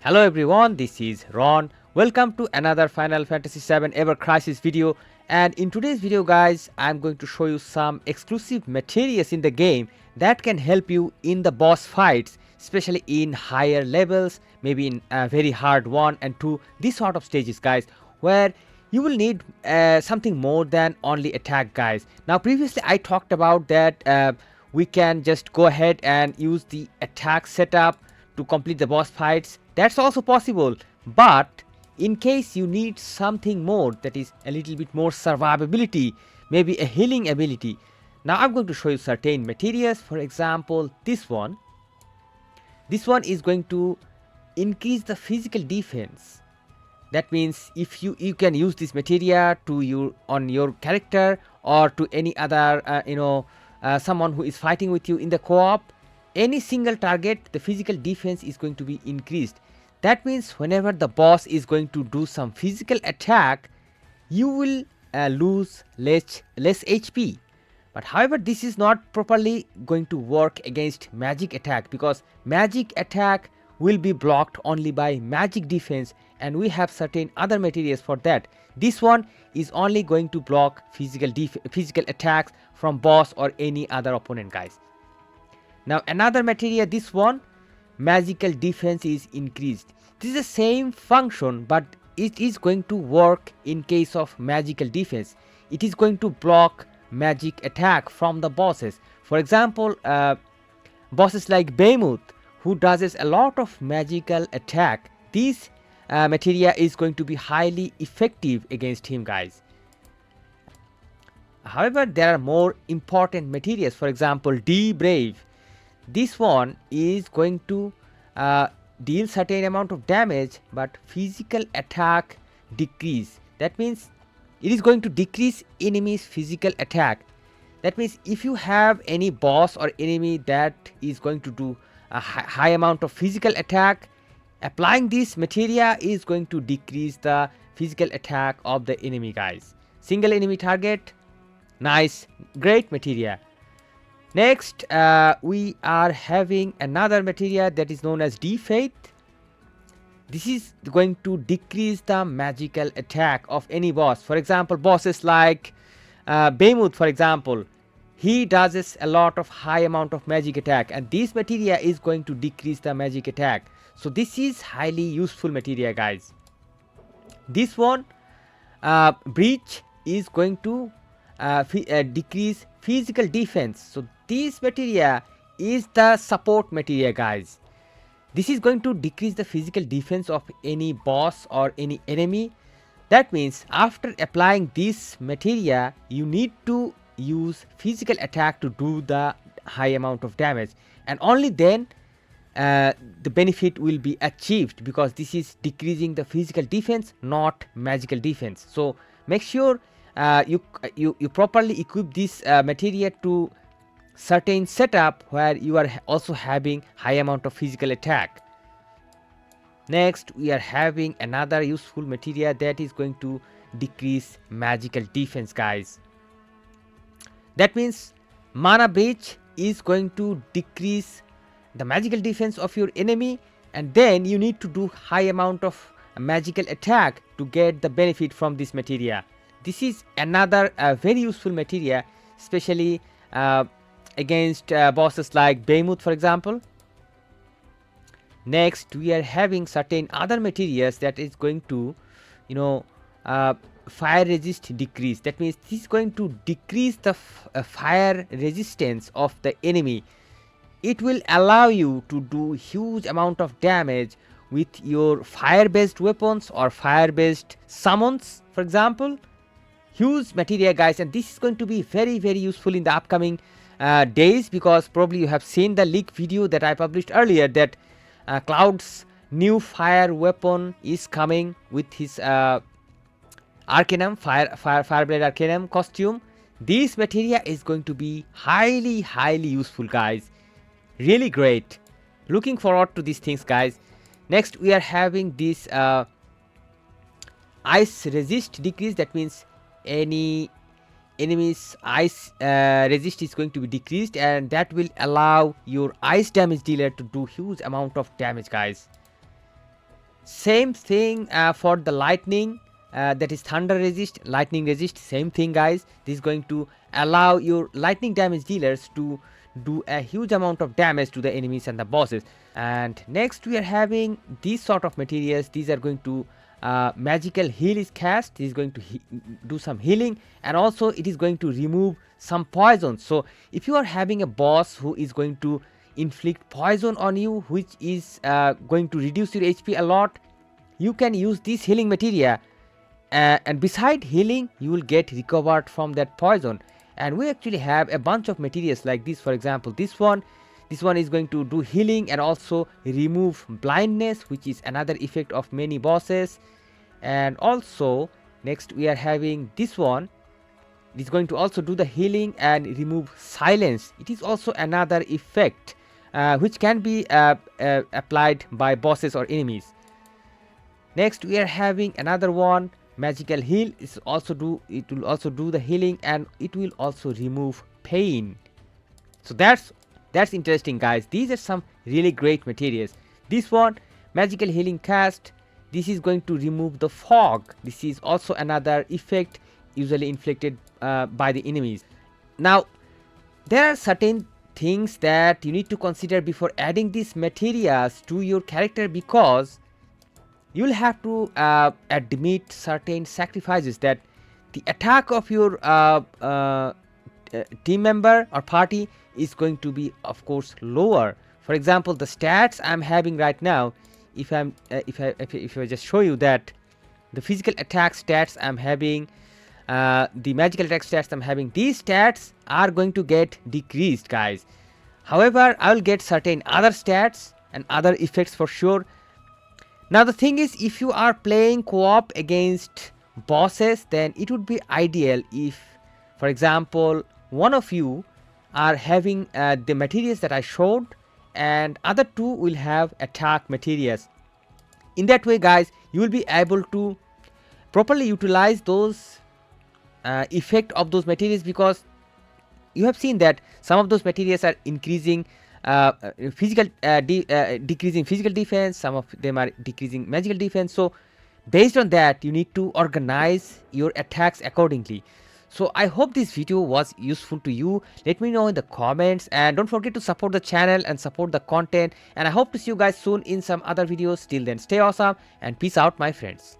Hello everyone, this is Ron. Welcome to another Final Fantasy 7 Ever Crisis video, and in today's video guys, I'm going to show you some exclusive materials in the game that can help you in the boss fights, especially in higher levels, maybe in a very hard 1 and 2, these sort of stages guys, where you will need something more than only attack guys. Now previously I talked about that we can just go ahead and use the attack setup to complete the boss fights. That's also possible, but in case you need something more, that is a little bit more survivability, maybe a healing ability, now I'm going to show you certain materials. For example, this one is going to increase the physical defense. That means if you can use this materia to on your character or to any other someone who is fighting with you in the co-op, any single target, the physical defense is going to be increased. That means whenever the boss is going to do some physical attack, you will lose less HP. But however, this is not properly going to work against magic attack, because magic attack will be blocked only by magic defense, and we have certain other materials for that. This one is only going to block physical attacks from boss or any other opponent guys. Now another materia, this one, magical defense is increased. This is the same function, but it is going to work in case of magical defense. It is going to block magic attack from the bosses. For example, bosses like Behemoth, who does a lot of magical attack, this materia is going to be highly effective against him guys. However, there are more important materials. For example, Debrave. This one is going to deal certain amount of damage, but physical attack decrease. That means it is going to decrease enemies physical attack. That means if you have any boss or enemy that is going to do a high amount of physical attack, applying this materia is going to decrease the physical attack of the enemy guys. Single enemy target, nice, great materia. Next, we are having another materia that is known as Defaith. This is going to decrease the magical attack of any boss. For example, bosses like Behemoth, for example, he does a lot of high amount of magic attack, and this materia is going to decrease the magic attack. So this is highly useful materia guys. This one, brach, is going to decrease physical defense. So this materia is the support materia guys. This is going to decrease the physical defense of any boss or any enemy. That means after applying this materia, you need to use physical attack to do the high amount of damage, and only then the benefit will be achieved, because this is decreasing the physical defense, not magical defense. So make sure you properly equip this materia to certain setup where you are also having high amount of physical attack. Next, we are having another useful materia that is going to decrease magical defense guys. That means mana brach is going to decrease the magical defense of your enemy, and then you need to do high amount of magical attack to get the benefit from this materia. This is another very useful materia, especially against bosses like Behemoth, for example. Next, we are having certain other materials that is going to fire resist decrease. That means this is going to decrease the fire resistance of the enemy. It will allow you to do huge amount of damage with your fire based weapons or fire based summons, for example. Huge materia guys, and this is going to be very useful in the upcoming days, because probably you have seen the leak video that I published earlier that Cloud's new fire weapon is coming with his Arcanum, Fireblade Arcanum costume. This materia is going to be highly useful guys. Really great. Looking forward to these things guys. Next, we are having this ice resist decrease. That means any enemy's ice resist is going to be decreased, and that will allow your ice damage dealer to do huge amount of damage guys. Same thing for the lightning, that is thunder resist, lightning resist, same thing guys. This is going to allow your lightning damage dealers to do a huge amount of damage to the enemies and the bosses. And next we are having these sort of materials. These are going to magical heal is cast. This is going to do some healing, and also it is going to remove some poison. So if you are having a boss who is going to inflict poison on you, which is going to reduce your HP a lot, you can use this healing materia, and beside healing you will get recovered from that poison. And we actually have a bunch of materials like this. For example, this one is going to do healing and also remove blindness, which is another effect of many bosses. And also next we are having this one. It is going to also do the healing and remove silence. It is also another effect which can be applied by bosses or enemies. Next we are having another one, magical heal. It will also do the healing, and it will also remove pain. So that's interesting guys. These are some really great materials. This one, magical healing cast, this is going to remove the fog. This is also another effect usually inflicted by the enemies. Now there are certain things that you need to consider before adding these materials to your character, because you will have to admit certain sacrifices, that the attack of your team member or party is going to be of course lower. For example, the stats I'm having right now, if I just show you that the physical attack stats I'm having, the magical attack stats I'm having, these stats are going to get decreased guys. However, I will get certain other stats and other effects for sure. Now the thing is, if you are playing co-op against bosses, then it would be ideal if, for example, one of you are having the materials that I showed, and other two will have attack materials. In that way guys, you will be able to properly utilize those effect of those materials, because you have seen that some of those materials are increasing decreasing physical defense, some of them are decreasing magical defense. So based on that, you need to organize your attacks accordingly. So I hope this video was useful to you. Let me know in the comments, and don't forget to support the channel and support the content, and I hope to see you guys soon in some other videos. Till then, stay awesome and peace out my friends.